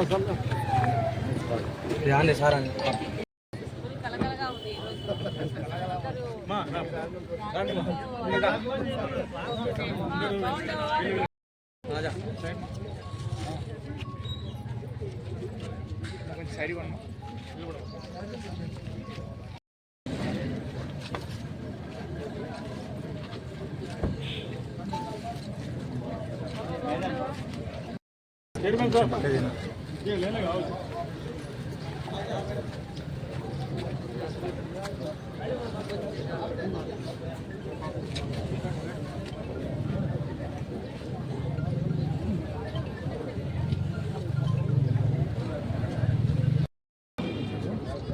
Sir side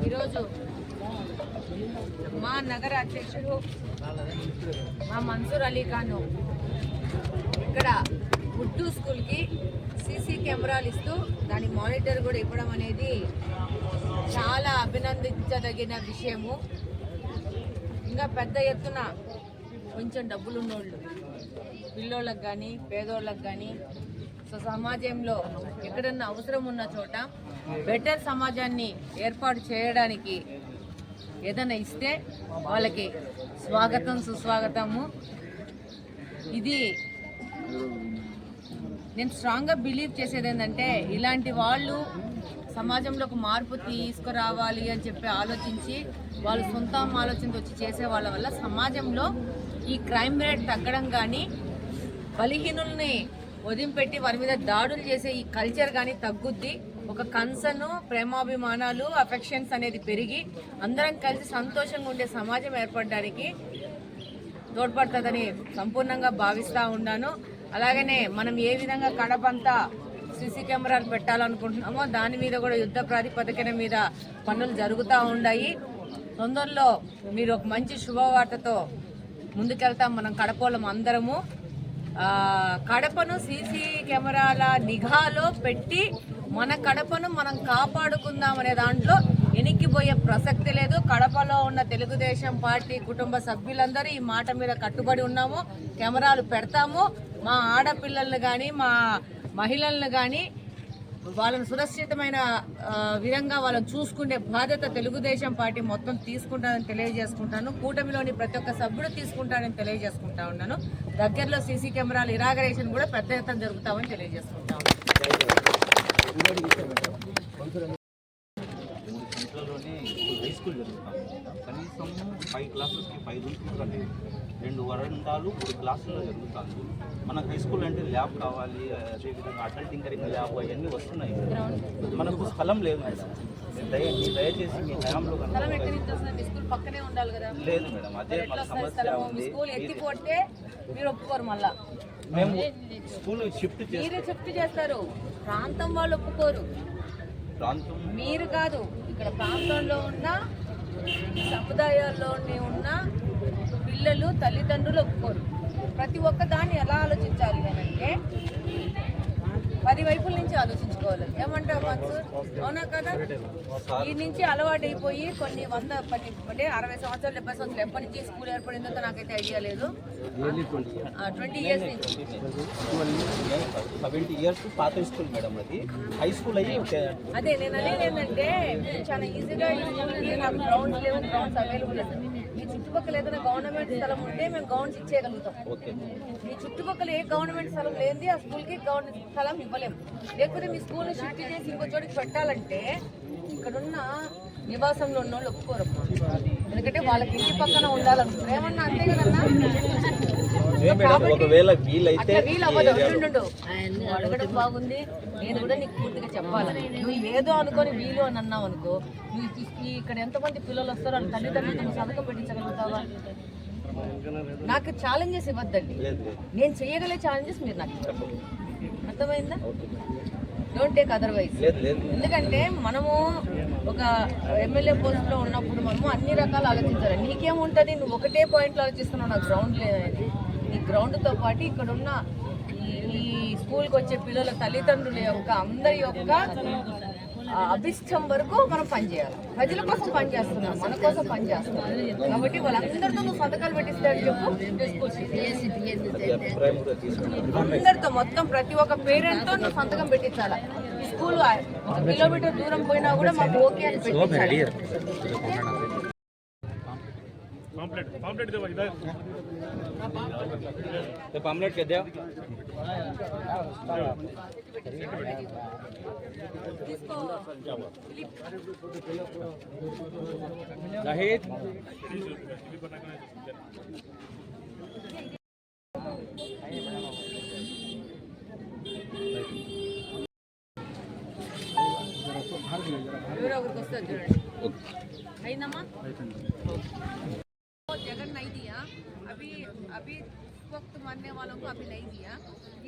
ఈరోజు మా నగర అధ్యక్షుడు మా మన్సూర్ అలీ ఖాన్ ఇక్కడ ఉర్దూ స్కూల్కి సీసీ కెమెరాలు ఇస్తూ దాని మానిటర్ కూడా ఇవ్వడం అనేది చాలా అభినందించదగిన విషయము. ఇంకా పెద్ద ఎత్తున కొంచెం డబ్బులున్నోళ్ళు పిల్లోళ్ళకి కానీ పేదోళ్ళకి కానీ సమాజంలో ఎక్కడన్నా అవసరం ఉన్న చోట బెటర్ సమాజాన్ని ఏర్పాటు చేయడానికి ఏదైనా ఇస్తే వాళ్ళకి స్వాగతం సుస్వాగతము. ఇది నేను స్ట్రాంగ్గా బిలీవ్ చేసేది ఏంటంటే ఇలాంటి వాళ్ళు సమాజంలో ఒక మార్పు తీసుకురావాలి అని చెప్పి ఆలోచించి వాళ్ళు సొంత ఆలోచనతో వచ్చి చేసే వాళ్ళ వల్ల సమాజంలో ఈ క్రైమ్ రేట్ తగ్గడం కానీ బలహీనుల్ని వదిలిపెట్టి వారి మీద దాడులు చేసే ఈ కల్చర్ కానీ తగ్గుద్ది. ఒక కన్సర్న్, ప్రేమాభిమానాలు, అఫెక్షన్స్ అనేది పెరిగి అందరం కలిసి సంతోషంగా ఉండే సమాజం ఏర్పడడానికి తోడ్పడుతుందని సంపూర్ణంగా భావిస్తూ ఉన్నాను. అలాగనే మనం ఏ విధంగా కడపంతా సీసీ కెమెరాలు పెట్టాలనుకుంటున్నామో దాని మీద కూడా యుద్ధ ప్రాతిపదికన మీద పనులు జరుగుతూ ఉన్నాయి. తొందరలో మీరు ఒక మంచి శుభవార్తతో ముందుకెళ్తాం. మనం కడపలం అందరము కడపను సీసీ కెమెరాల నిఘాలో పెట్టి మన కడపను మనం కాపాడుకుందాం అనే దాంట్లో ఎనిక్కిపోయే ప్రసక్తి లేదు. కడపలో ఉన్న తెలుగుదేశం పార్టీ కుటుంబ సభ్యులందరూ ఈ మాట మీద కట్టుబడి ఉన్నాము. కెమెరాలు పెడతాము. మా ఆడపిల్లలను కానీ మా మహిళలను కానీ వాళ్ళని సురక్షితమైన విధంగా వాళ్ళని చూసుకునే బాధ్యత తెలుగుదేశం పార్టీ మొత్తం తీసుకుంటానని తెలియజేసుకుంటాను. కూటమిలోని ప్రతి ఒక్క సభ్యుడు తీసుకుంటానని తెలియజేసుకుంటా ఉన్నాను. దగ్గరలో సీసీ కెమెరాలు ఇనాగరేషన్ కూడా పెద్ద ఎత్తున జరుగుతామని తెలియజేసుకుంటాను. High school జరుగుతాము. కనీసం 5 క్లాసెస్కి 5 రూమ్స్ కంటే 2 వరండాలు 3 క్లాసుల్లో జరుగుతాను. మనకు హై స్కూల్ అంటే ల్యాబ్ కావాలి, అదేవిధంగా అటల్ టింకరింగ్ ల్యాబ్ అవన్నీ వస్తున్నాయి. మనకు స్థలం లేదు మేడం. దయచేసి మీ హయాంలో లేదు మేడం. అదే మన సమస్య ఉంది. మేము స్కూల్ షిఫ్ట్ చేస్తారు. ప్రాంతం వాళ్ళు ఒప్పుకోరు. మీరు కాదు, ఇక్కడ ప్రాంతంలో ఉన్న సముదాయాల్లో ఉన్న పిల్లలు తల్లిదండ్రులు ఒప్పుకోరు. ప్రతి ఒక్క దాన్ని ఎలా ఆలోచించాలి అంటే 10 వైపుల నుంచి ఆలోచించుకోవాలి. ఏమంటావు మన్సూర్? అవునా కదా? ఈ నుంచి అలవాటు అయిపోయి కొన్ని 110 అంటే 60 సంవత్సరాలు 70 సంవత్సరాలు ఎప్పటి నుంచి స్కూల్ ఏర్పడిందో నాకైతే ఐడియా లేదు. 20 ఇయర్స్ నుంచి 70 ఇయర్స్ పాత స్కూల్ మేడం. అది హై స్కూల్ అయ్యి అదే నేను అనేది ఏంటంటే చాలా ఈజీగా ఈ స్కూల్కి నాకు గ్రౌండ్స్ లేవు, గ్రౌండ్స్ అవైలబుల్ లేదు. మీ చుట్టుపక్కల ఏదైనా గవర్నమెంట్ స్థలం ఉంటే మేము గ్రౌండ్స్ ఇచ్చేయగలుగుతాం. మీ చుట్టుపక్కల ఏ గవర్నమెంట్ స్థలం లేనిది ఆ స్కూల్కి గవర్నమెంట్ స్థలం ఇవ్వలేము. లేకపోతే మీ స్కూల్ని షిఫ్ట్ చేసి ఇంకో చోటికి పెట్టాలంటే ఇక్కడున్న నివాసంలో ఉన్న వాళ్ళు ఒప్పుకోరమ్మా. ఎందుకంటే వాళ్ళకి ఇంటి పక్కన ఉండాలనుకుంటారు. ఏమన్నా అంతే కదన్నా? అడగడం బాగుంది. నేను కూడా నీకు పూర్తిగా చెప్పాలని నువ్వు ఏదో అనుకొని వీలు అని అన్నావు అనుకో, నువ్వు ఇక్కడ ఎంతమంది పిల్లలు వస్తారో వాళ్ళ తల్లిదండ్రులు సంతకం పెట్టించగలుగుతావా? నాకు ఛాలెంజెస్ ఇవ్వద్దండి. నేను చేయగలే ఛాలెంజెస్ మీరు నాకు అర్థమైందా? Don't take otherwise. ఎందుకంటే మనము ఒక ఎమ్మెల్యే పోస్ట్లో ఉన్నప్పుడు మనము అన్ని రకాలు ఆలోచించాలి. నీకేముంటుంది? నువ్వు ఒకటే పాయింట్లో ఆలోచిస్తున్నావు, నాకు గ్రౌండ్ లేదనేది. ఈ గ్రౌండ్తో పాటు ఇక్కడున్న ఈ స్కూల్కి వచ్చే పిల్లల తల్లిదండ్రుల యొక్క అందరి యొక్క అభిష్టం వరకు మనం పనిచేయాలి. ప్రజల కోసం పనిచేస్తున్నాం, మన కోసం పనిచేస్తున్నాం. కాబట్టి వాళ్ళందరితో నువ్వు సంతకాలు పెట్టిస్తాడు చెప్పు. అందరితో మొత్తం ప్రతి ఒక్క పేరెంట్తో నువ్వు సంతకం పెట్టించాలా. స్కూల్ 1 కిలోమీటర్ దూరం పోయినా కూడా మాకు ఓకే అని పెట్టించాలి. पामलेट के दे जाहिद ఎవరికి వస్తుంది చూడండి. అయిందమ్మా? जगन नहीं दिया अभी वक्त मरने वालों को अभी नहीं दिया.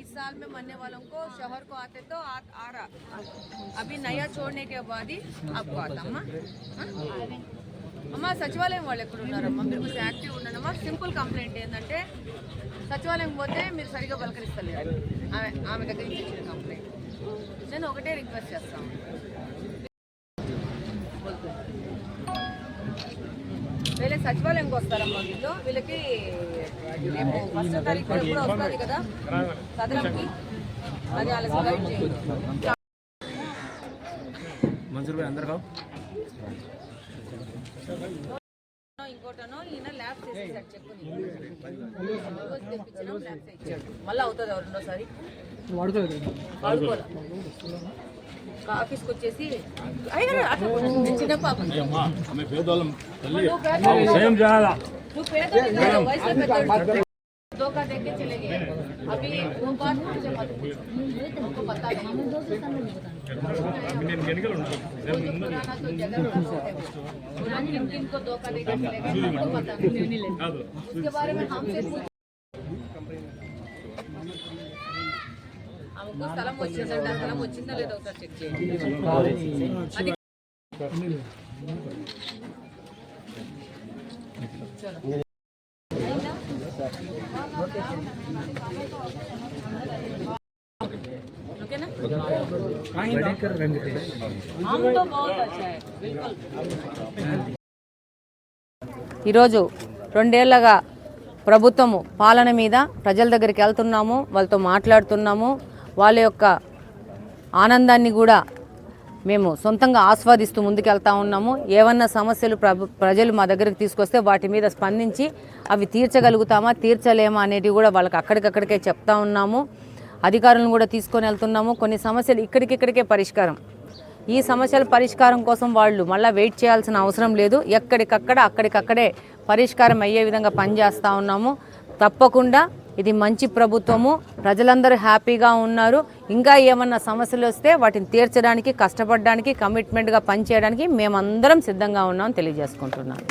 इस साल में मरने वालों को शहर को आते तो आ रहा. अभी नया छोड़ने के बाद ही आपको आता. అమ్మ సచివాలయం వాళ్ళు ఎక్కడ ఉన్నారమ్మా? మీరు కొంచెం యాక్టివ్ ఉన్నారమ్మా. సింపుల్ కంప్లైంట్ ఏంటంటే సచివాలయం పోతే మీరు సరిగా పలకరిస్తలేరు. ఆమె దగ్గర నుంచి ఇచ్చిన కంప్లైంట్. నేను ఒకటే రిక్వెస్ట్ చేస్తాను, వీళ్ళ సచివాలయంకి వస్తారమ్మా. వీళ్ళకి రేపు 1వ తారీఖు కూడా వస్తుంది కదా సదనంకి, అది వాళ్ళకి గైడ్ చేయండి. ఇంకోటనో ఈయన ల్యాబ్ చేసేసాడు చెప్పుని తెప్పించడం ల్యాబ్ ఇచ్చాడు. మళ్ళీ అవుతుంది రెండోసారి వాడుకోలే ఆఫీస్కి వచ్చేసి చిన్న పాప నువ్వు పేదోళ్ళు వయసులో పెద్ద धोखा देके चले गए. अभी वो बात मुझे मत पूछो, हमको पता नहीं. पुराना तो जगह किनको धोखा देके चले गए हमको पता नहीं. उसके बारे में हमसे पूछो. हमको స్థలం వచ్చిందంట, స్థలం వచ్చిందో లేదో ఒకసారి చెక్ చేయండి. ఈరోజు 2 ఏళ్లగా ప్రభుత్వము పాలన మీద ప్రజల దగ్గరికి వెళ్తున్నాము, వాళ్ళతో మాట్లాడుతున్నాము. వాళ్ళ యొక్క ఆనందాన్ని కూడా మేము సొంతంగా ఆస్వాదిస్తూ ముందుకెళ్తా ఉన్నాము. ఏమన్నా సమస్యలు ప్రజలు మా దగ్గరికి తీసుకొస్తే వాటి మీద స్పందించి అవి తీర్చగలుగుతామా తీర్చలేమా అనేటివి కూడా వాళ్ళకి అక్కడికక్కడికే చెప్తా ఉన్నాము. అధికారులను కూడా తీసుకొని వెళ్తున్నాము. కొన్ని సమస్యలు ఇక్కడికిక్కడికే పరిష్కారం. ఈ సమస్యల పరిష్కారం కోసం వాళ్ళు మళ్ళీ వెయిట్ చేయాల్సిన అవసరం లేదు. ఎక్కడికక్కడ అక్కడికక్కడే పరిష్కారం అయ్యే విధంగా పనిచేస్తూ ఉన్నాము. తప్పకుండా ఇది మంచి ప్రభుత్వము, ప్రజలందరూ హ్యాపీగా ఉన్నారు. ఇంకా ఏమన్నా సమస్యలు వస్తే వాటిని తీర్చడానికి, కష్టపడడానికి, కమిట్మెంట్గా పనిచేయడానికి మేమందరం సిద్ధంగా ఉన్నామని తెలియజేసుకుంటున్నాను.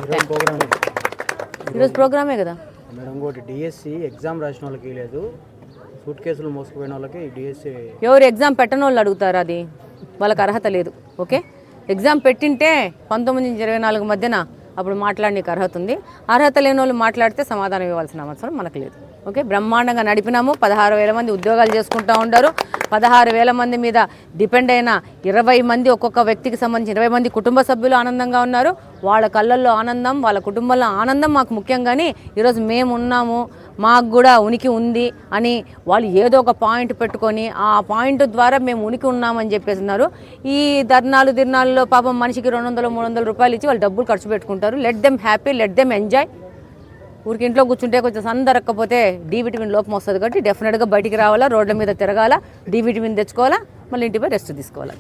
ఈరోజు ప్రోగ్రామే కదా మేడం. ఇంకోటి డిఎస్సి ఎగ్జామ్ రాసిన వాళ్ళకి లేదు, సూట్ కేసులు మోసుకుపోయిన వాళ్ళకి డిఎస్సి. ఎవరు ఎగ్జామ్ పెట్టని వాళ్ళు అడుగుతారు, అది వాళ్ళకి అర్హత లేదు. ఓకే, ఎగ్జామ్ పెట్టింటే 19 నుంచి 24 మధ్యన అప్పుడు మాట్లాడడానికి అర్హత ఉంది. అర్హత లేని వాళ్ళు మాట్లాడితే సమాధానం ఇవ్వాల్సిన అవసరం మనకు లేదు. ఓకే, బ్రహ్మాండంగా నడిపినాము. 16,000 మంది ఉద్యోగాలు చేసుకుంటూ ఉంటారు. 16,000 మంది మీద డిపెండ్ అయిన 20 మంది, ఒక్కొక్క వ్యక్తికి సంబంధించి 20 మంది కుటుంబ సభ్యులు ఆనందంగా ఉన్నారు. వాళ్ళ కళ్ళల్లో ఆనందం, వాళ్ళ కుటుంబంలో ఆనందం మాకు ముఖ్యం. కానీ ఈరోజు మేము ఉన్నాము, మాకు కూడా ఉనికి ఉంది అని వాళ్ళు ఏదో ఒక పాయింట్ పెట్టుకొని ఆ పాయింట్ ద్వారా మేము ఉనికి ఉన్నామని చెప్పేస్తున్నారు. ఈ దిర్నాల్లో పాపం మనిషికి 200-300 రూపాయలు ఇచ్చి వాళ్ళు డబ్బులు ఖర్చు పెట్టుకుంటారు. Let them happy, let them enjoy. ఊరికి ఇంట్లో కూర్చుంటే కొంచెం సందరక్కపోతే డి విటమిన్ లోపం వస్తుంది. కాబట్టి డెఫినెట్గా బయటికి రావాలా, రోడ్ల మీద తిరగాల, డి విటమిన్ తెచ్చుకోవాలా, మళ్ళీ ఇంటిపై రెస్ట్ తీసుకోవాలా.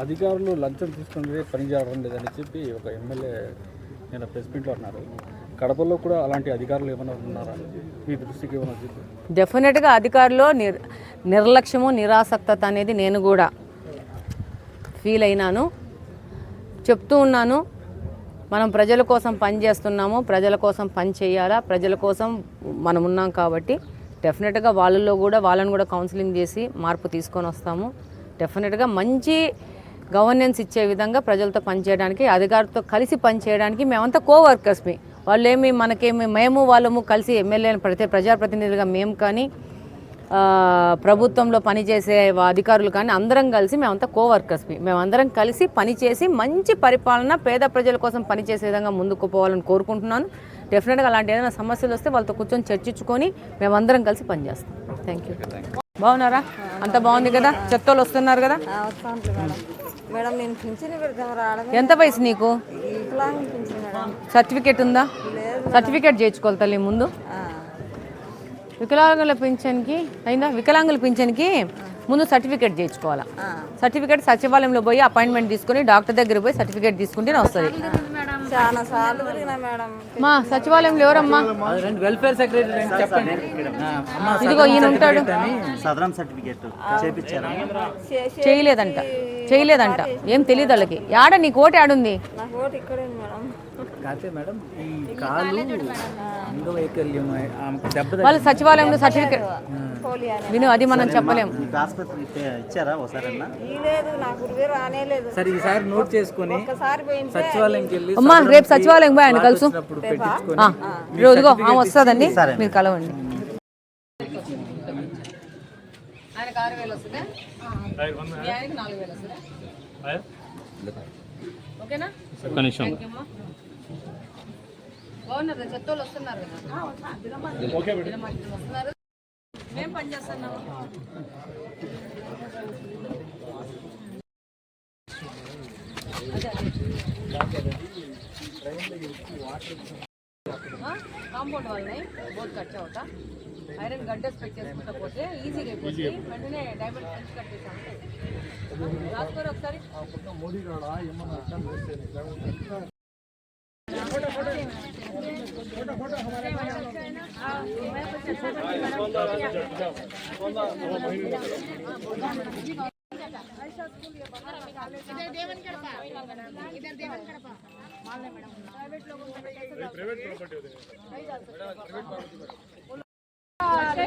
అధికారులు లంచం తీసుకుని పని చేయడం లేదని చెప్పి ఒక ఎమ్మెల్యే నేను ప్రెస్ మీట్లో అన్నారు. కడపలో కూడా అలాంటి అధికారులు ఏమైనా ఉన్నారా? మీ దృష్టికి ఏమైనా చెప్పి. డెఫినెట్గా అధికారులు నిర్లక్ష్యము, నిరాసక్తత అనేది నేను కూడా ఫీల్ అయినాను, చెప్తూ ఉన్నాను. మనం ప్రజల కోసం పని చేస్తున్నాము, ప్రజల కోసం పని చేయాలా, ప్రజల కోసం మనం ఉన్నాం. కాబట్టి డెఫినెట్గా వాళ్ళను కూడా కౌన్సిలింగ్ చేసి మార్పు తీసుకొని వస్తాము. డెఫినెట్గా మంచి గవర్నెన్స్ ఇచ్చే విధంగా ప్రజలతో పనిచేయడానికి, అధికారులతో కలిసి పనిచేయడానికి మేమంతా కోవర్కర్స్మి. వాళ్ళేమి మేము వాళ్ళము కలిసి ఎమ్మెల్యేలు ప్రజాప్రతినిధులుగా మేము కానీ ప్రభుత్వంలో పనిచేసే అధికారులు కానీ అందరం కలిసి మేమంతా కోవర్కర్స్మి. మేమందరం కలిసి పనిచేసి మంచి పరిపాలన, పేద ప్రజల కోసం పనిచేసే విధంగా ముందుకు పోవాలని కోరుకుంటున్నాను. డెఫినెట్గా అలాంటి ఏదైనా సమస్యలు వస్తే వాళ్ళతో కూర్చొని చర్చించుకొని మేమందరం కలిసి పనిచేస్తాం. Thank you. బాగున్నారా? అంత బాగుంది కదా? చెత్తోళ్ళు వస్తున్నారు కదా? వస్తాను మేడం. మేడం నేను పింఛన్ పెడతాం రావడం. ఎంత వయసు నీకు? Viklang pension madam. సర్టిఫికేట్ ఉందా? లేదు. సర్టిఫికేట్ చేయించుకోవాలి తల్లి ముందు. వికలాంగుల పింఛన్కి అయిందా? వికలాంగుల పింఛన్కి ముందు సర్టిఫికేట్ చేయించుకోవాలా. సర్టిఫికేట్ సచివాలయంలో పోయి అపాయింట్మెంట్ తీసుకుని డాక్టర్ దగ్గర పోయి సర్టిఫికేట్ తీసుకుంటే వస్తుంది. చాలా సార్లు తిరిగినా మేడం. మా సచివాలయంలో ఎవరమ్మా? వెల్ఫేర్ సెక్రటరీ చెప్పండి. ఇదిగో ఈయన ఉంటాడు. సదరం సర్టిఫికేట్ చేయలేదంట. ఏం తెలియదు వాళ్ళకి. యాడ నీ కోటి ఆడుంది? నాకు ఓటు ఇక్కడే ఉంది మేడం. కాకపోతే మేడం ఈ కాలు అంగవైకల్యం దెబ్బ వాళ్ళ సచివాలయంలో సర్టిఫికేట్ పోలియో అని. విను, అది మనం చెప్పలేము. ఆసుపత్రి ఇచ్చారా ఒకసారన్నా? లేదు నాకు రానే లేదు. సరే ఈసారి నోట్ చేసుకొని ఒకసారి పోయింది. సచివాలయంకి వెళ్ళి అమ్మా రేపు సచివాలయం పోయి ఆయన కలుసు. పెట్టించుకొని రోజుగో ఆమె వస్తుందండి, మీరు కలవండి. ఆయనకు 6,000 వస్తుందా? మీ ఆయనకి 4,000 వస్తుందా? ఓకేనా? బాగున్నారు, చెత్తోళ్ళు వస్తున్నారు కదా? వస్తున్నారు. మేము పని చేస్తున్నాము. కాంపౌండ్ వాళ్ళని బోర్డు కట్ అవుతా ఐరన్ గడ్డస్ పెట్టేసుకుంటా పోతే ఈజీగా అయిపోతుంది. వెంటనే డైమండ్ పెంచి కట్టేసాము. రాసుకోరు ఒకసారి.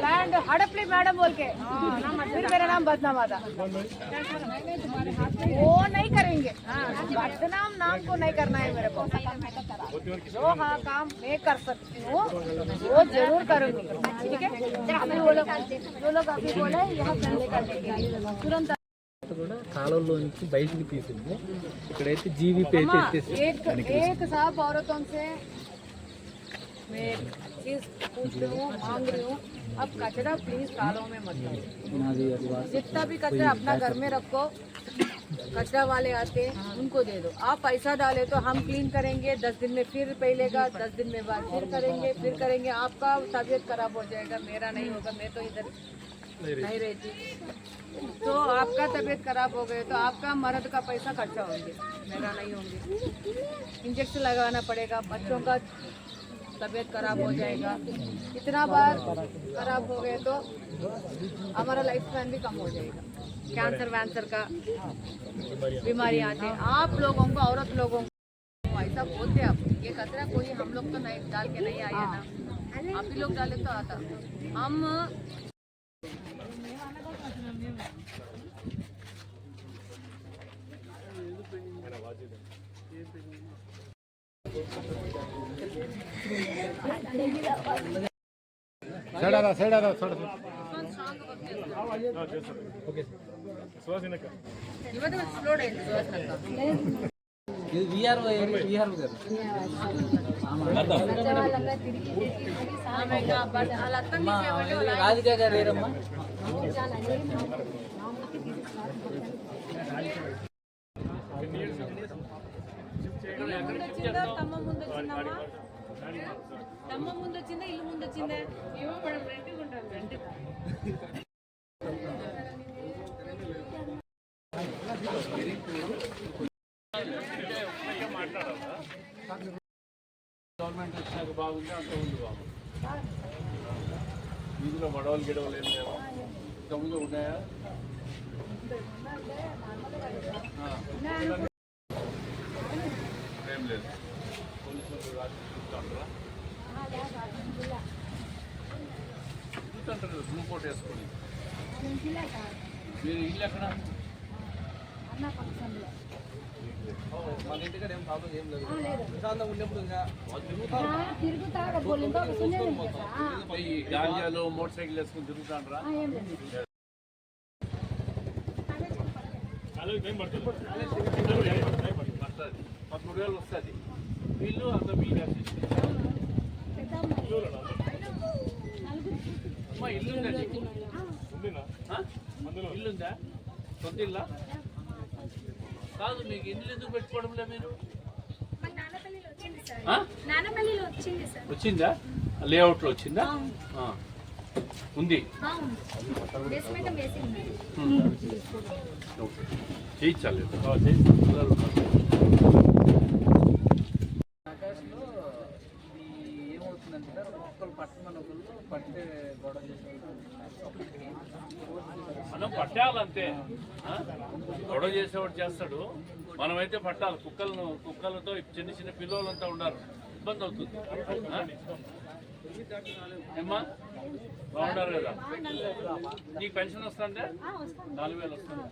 लैंड हड़पली मैडम बोल के फिर मेरा नाम बदनाम आता वो नहीं करेंगे। बदनाम नाम को नहीं करना है मेरे को। जो हाँ काम मैं कर सकती हूँ वो जरूर करूँगी, ठीक है? जो लोग अभी बोले यहाँ फैमिली करने के लिए तुरंत కూడా కాలంలో నుంచి బయటికి తీసింది. ఇక్కడైతే జీవి పేచి एक साहब औरतों से मैं चीज पूछ रही हूँ, मांग रही हूँ, अब कचरा प्लीज तालों में मत डालो। जितना भी कचरा अपना घर में रखो, कचरा वाले आते उनको दे दो। आप पैसा डाले तो हम क्लीन करेंगे, 10 दिन में फिर पहलेगा, 10 दिन में बाद फिर करेंगे। आपका तबीयत खराब हो जाएगा, मेरा नहीं होगा, मैं तो इधर नहीं रहती। तो आपका तबीयत खराब हो गए तो आपका मर्द का पैसा खर्चा होंगे, मेरा नहीं होंगे। इंजेक्शन लगाना पड़ेगा, बच्चों का तबीयत खराब हो जाएगा। इतना बार खराब हो गए तो हमारा लाइफ स्पैन भी कम हो जाएगा। कैंसर वैंसर का बीमारी आते हैं। आप लोगों को, औरत लोगों को ऐसा बोलते आप, ये कचरा कोई हम लोग तो नहीं डाल के नहीं आए ना, आप ही लोग डाले तो आता। हम రాధిక గారు ఏరమ్మా? తమ్మ ముందు వచ్చిందా, ఇల్లు ముందు వచ్చిందా? ఏమో మనం రెంట్కి ఉంటాం, రెంట్. గవర్నమెంట్ వచ్చినాక బాగుంది, అంత ముందు బాగుంది. వీధిలో గొడవలు గిడవలు ఏం లేవా? ఇంతకుముందు ఉన్నాయా? ఏం లేదు. పోలీసులు రాత్రి చూస్తుంటారా? చూస్తుంటారు బ్లూ కోట్ వేసుకొని. మీరు ఇల్లు ఎక్కడ? మన ఇంటికాడ ఏం ప్రాబ్లం ఏం లేదు. ప్రశాంతంగా ఉన్నప్పుడు ఈ గాంజాలు మోటార్ సైకిల్ వేసుకుని తిరుగుతాంటారా? 13,000 వస్తుంది. వీళ్ళు అంత వీలు అమ్మా ఇల్లు ఉందండి. సొంత ఇల్లా కాదు, మీకు ఇల్లు ఎందుకు పెట్టుకోవడంలే మీరు? ఆ? వచ్చిందా? లేఅవుట్లో వచ్చిందా? ఆ. ఉంది. చేయించాలి. ఆకాశంలో ఏమవుతుందంటే ఒక్కరు పట్టమని ఒకళ్ళు పట్టే గొడవ చేసేవాళ్ళు. మనం పట్టాలంతే. గొడవ చేసేవాడు చేస్తాడు, మనమైతే పట్టాలి. కుక్కలతో చిన్న చిన్న పిల్లలంతా ఉన్నారు, ఇబ్బంది అవుతుంది. ఏమ్మా బాగుంటారు కదా? నీకు పెన్షన్ వస్తుందే? 4000 వస్తుంది.